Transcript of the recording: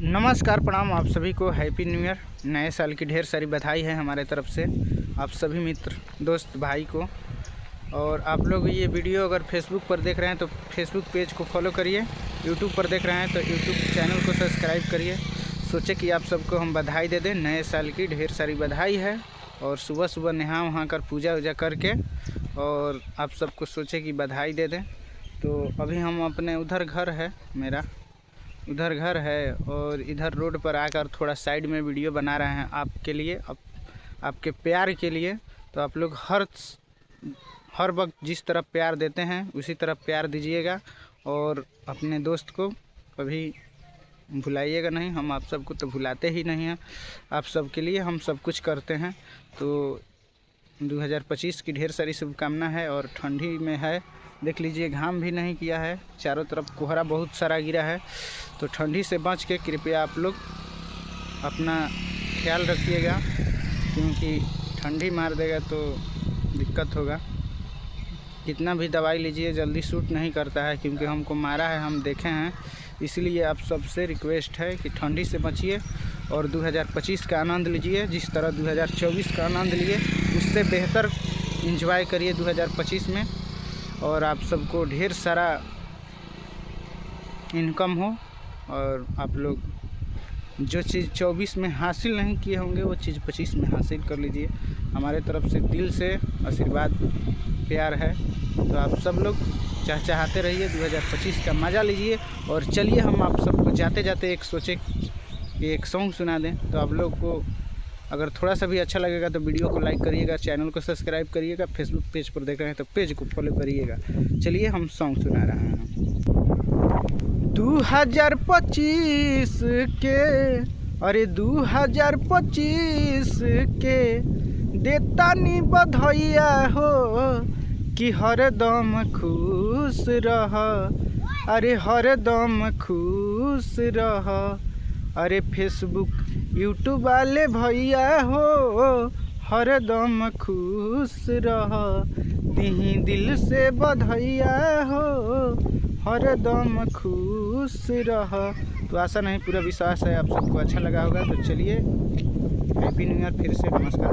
नमस्कार, प्रणाम। आप सभी को हैप्पी न्यू ईयर, नए साल की ढेर सारी बधाई है हमारे तरफ से आप सभी मित्र दोस्त भाई को। और आप लोग ये वीडियो अगर फेसबुक पर देख रहे हैं तो फेसबुक पेज को फॉलो करिए, यूट्यूब पर देख रहे हैं तो यूट्यूब चैनल को सब्सक्राइब करिए। सोचे कि आप सबको हम बधाई दे दें, नए साल की ढेर सारी बधाई है। और सुबह सुबह नहा वहाँ कर पूजा वूजा करके और आप सबको सोचे कि बधाई दे दें। तो अभी हम अपने उधर घर है, मेरा उधर घर है और इधर रोड पर आकर थोड़ा साइड में वीडियो बना रहे हैं आपके लिए, आपके प्यार के लिए। तो आप लोग हर वक्त जिस तरह प्यार देते हैं उसी तरह प्यार दीजिएगा और अपने दोस्त को कभी भुलाइएगा नहीं। हम आप सबको तो भुलाते ही नहीं हैं, आप सबके लिए हम सब कुछ करते हैं। तो 2025 की ढेर सारी शुभकामना है। और ठंडी में है, देख लीजिए घाम भी नहीं किया है, चारों तरफ कोहरा बहुत सारा गिरा है। तो ठंडी से बच के कृपया आप लोग अपना ख्याल रखिएगा, क्योंकि ठंडी मार देगा तो दिक्कत होगा। कितना भी दवाई लीजिए जल्दी सूट नहीं करता है, क्योंकि हमको मारा है, हम देखे हैं। इसलिए आप सबसे रिक्वेस्ट है कि ठंडी से बचिए और 2025 का आनंद लीजिए। जिस तरह 2024 का आनंद लिए उससे बेहतर एंजॉय करिए 2025 में। और आप सबको ढेर सारा इनकम हो और आप लोग जो चीज़ 24 में हासिल नहीं किए होंगे वो चीज़ 25 में हासिल कर लीजिए। हमारे तरफ से दिल से आशीर्वाद प्यार है। तो आप सब लोग चाहते रहिए, 2025 का मज़ा लीजिए। और चलिए हम आप सबको जाते जाते एक सोचे कि एक सॉन्ग सुना दें। तो आप लोग को अगर थोड़ा सा भी अच्छा लगेगा तो वीडियो को लाइक करिएगा, चैनल को सब्सक्राइब करिएगा, फेसबुक पेज पर देख रहे हैं तो पेज को फॉलो करिएगा। चलिए हम सॉन्ग सुना रहे हैं। 2025 के, अरे 2025 के देतानी बधाइया हो कि हरदम खुश रह, अरे हरदम खुश रह। अरे फेसबुक यूट्यूब वाले भैया हो हरदम खुश रह, दिही दिल से बधाइया हो हरदम खुश रह। तो आशा नहीं पूरा विश्वास है आप सबको अच्छा लगा होगा। तो चलिए हैप्पी न्यू ईयर फिर से, नमस्कार।